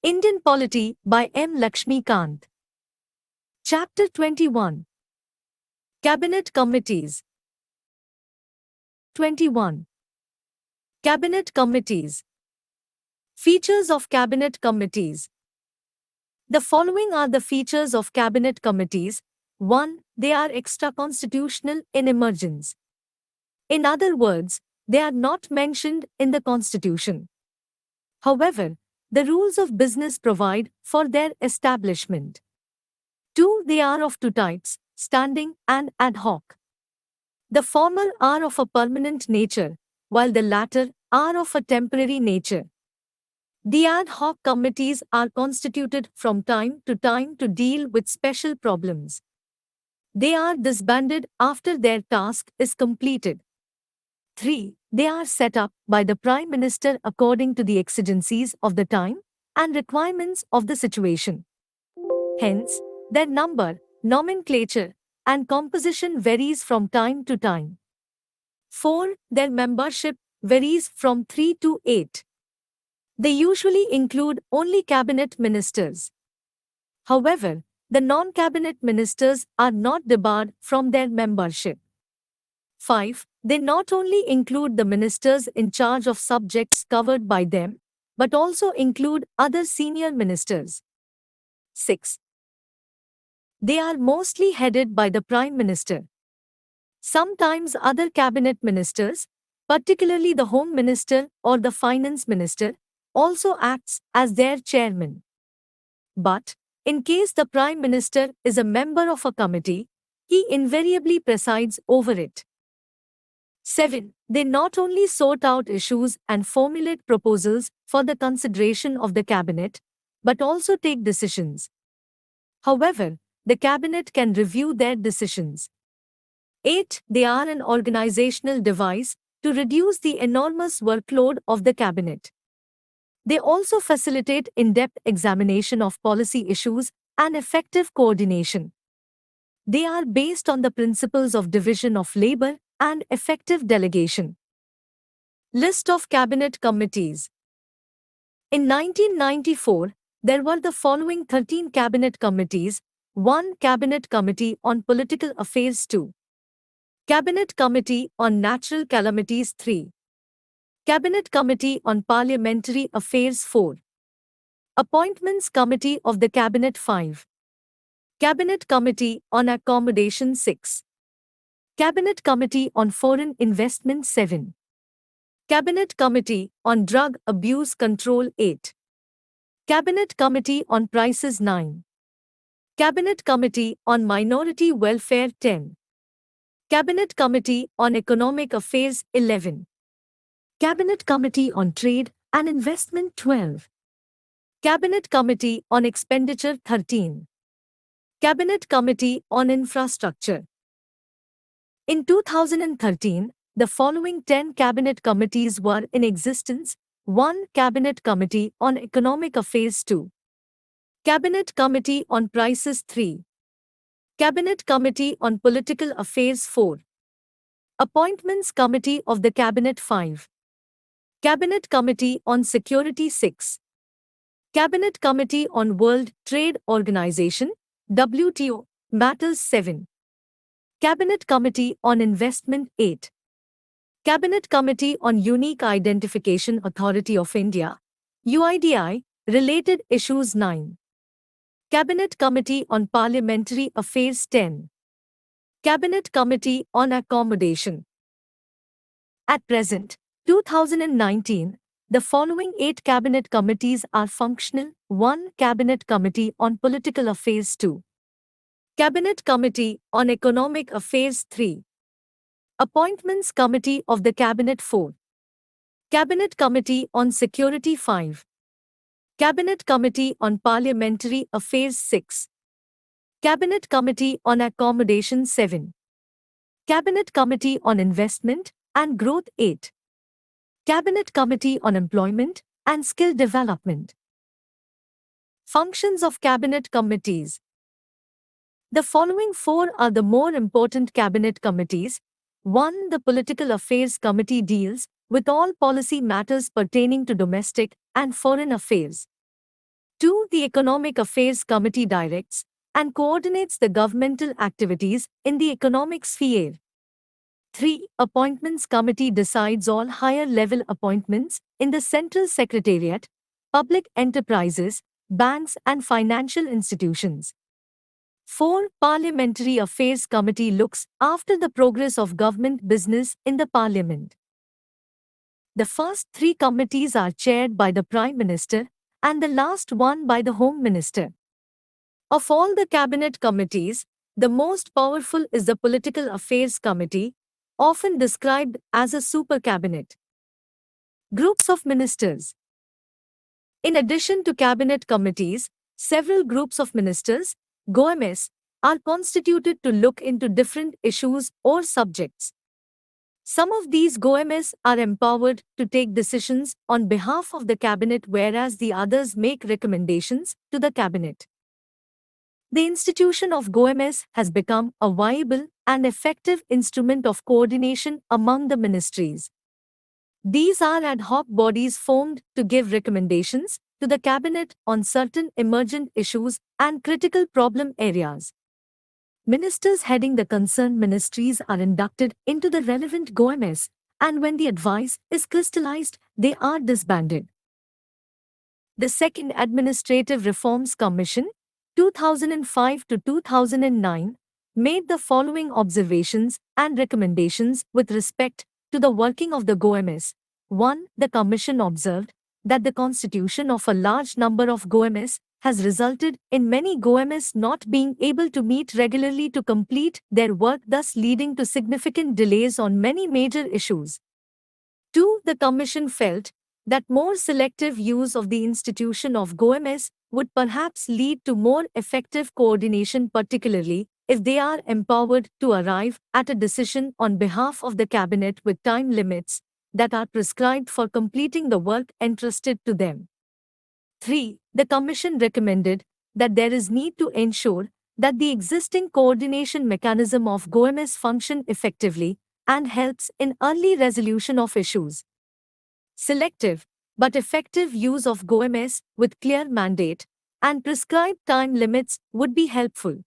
Indian Polity by M. LAXMIKANT. Chapter 21. Cabinet Committees. 21. Cabinet Committees. Features of Cabinet Committees. The following are the features of Cabinet Committees. 1. They are extra-constitutional in emergence. In other words, they are not mentioned in the Constitution. However, the rules of business provide for their establishment. 2. They are of two types, standing and ad hoc. The former are of a permanent nature, while the latter are of a temporary nature. The ad hoc committees are constituted from time to deal with special problems. They are disbanded after their task is completed. 3. They are set up by the Prime Minister according to the exigencies of the time and requirements of the situation. Hence, their number, nomenclature, and composition varies from time to time. 4. Their membership varies from 3 to 8. They usually include only cabinet ministers. However, the non-cabinet ministers are not debarred from their membership. 5. They not only include the ministers in charge of subjects covered by them, but also include other senior ministers. 6. They are mostly headed by the Prime Minister. Sometimes other cabinet ministers, particularly the Home Minister or the Finance Minister, also acts as their chairman. But, in case the Prime Minister is a member of a committee, he invariably presides over it. 7. They not only sort out issues and formulate proposals for the consideration of the cabinet, but also take decisions. However, the cabinet can review their decisions. 8. They are an organizational device to reduce the enormous workload of the cabinet. They also facilitate in-depth examination of policy issues and effective coordination. They are based on the principles of division of labor and effective delegation. List of Cabinet Committees. In 1994, there were the following 13 Cabinet Committees: 1. Cabinet Committee on Political Affairs. 2. Cabinet Committee on Natural Calamities. 3. Cabinet Committee on Parliamentary Affairs. 4. Appointments Committee of the Cabinet. 5. Cabinet Committee on Accommodation. 6. Cabinet Committee on Foreign Investment. 7. Cabinet Committee on Drug Abuse Control. 8. Cabinet Committee on Prices. 9. Cabinet Committee on Minority Welfare. 10. Cabinet Committee on Economic Affairs. 11. Cabinet Committee on Trade and Investment. 12. Cabinet Committee on Expenditure. 13. Cabinet Committee on Infrastructure. In 2013, the following 10 Cabinet Committees were in existence. 1. Cabinet Committee on Economic Affairs. 2. Cabinet Committee on Prices. 3. Cabinet Committee on Political Affairs. 4. Appointments Committee of the Cabinet. 5. Cabinet Committee on Security. 6. Cabinet Committee on World Trade Organization (WTO) Matters. 7. Cabinet Committee on Investment. 8. Cabinet Committee on Unique Identification Authority of India (UIDI) Related Issues. 9. Cabinet Committee on Parliamentary Affairs. 10. Cabinet Committee on Accommodation. At present, 2019, the following 8 Cabinet Committees are functional. 1. Cabinet Committee on Political Affairs. 2. Cabinet Committee on Economic Affairs. 3. Appointments Committee of the Cabinet. 4. Cabinet Committee on Security. 5. Cabinet Committee on Parliamentary Affairs. 6. Cabinet Committee on Accommodation. 7. Cabinet Committee on Investment and Growth. 8. Cabinet Committee on Employment and Skill Development. Functions of Cabinet Committees. The following 4 are the more important Cabinet Committees. 1. The Political Affairs Committee deals with all policy matters pertaining to domestic and foreign affairs. 2. The Economic Affairs Committee directs and coordinates the governmental activities in the economic sphere. 3. Appointments Committee decides all higher-level appointments in the Central Secretariat, public enterprises, banks and financial institutions. 4. Parliamentary Affairs Committee looks after the progress of government business in the Parliament. The first three committees are chaired by the Prime Minister and the last one by the Home Minister. Of all the cabinet committees, the most powerful is the Political Affairs Committee, often described as a super cabinet. Groups of ministers. In addition to cabinet committees, several groups of ministers, GOMS, are constituted to look into different issues or subjects. Some of these GOMS are empowered to take decisions on behalf of the cabinet, whereas the others make recommendations to the cabinet. The institution of GOMS has become a viable and effective instrument of coordination among the ministries. These are ad hoc bodies formed to give recommendations to the cabinet on certain emergent issues and critical problem areas. Ministers heading the concerned ministries are inducted into the relevant GOMS, and when the advice is crystallized, they are disbanded. The Second Administrative Reforms Commission, 2005 to 2009, made the following observations and recommendations with respect to the working of the GOMS. 1. The Commission observed that the constitution of a large number of GOMS has resulted in many GOMS not being able to meet regularly to complete their work, thus leading to significant delays on many major issues. 2. The Commission felt that more selective use of the institution of GOMS would perhaps lead to more effective coordination, particularly if they are empowered to arrive at a decision on behalf of the cabinet with time limits that are prescribed for completing the work entrusted to them. 3. The Commission recommended that there is need to ensure that the existing coordination mechanism of GOMS function effectively and helps in early resolution of issues. Selective but effective use of GOMS with clear mandate and prescribed time limits would be helpful.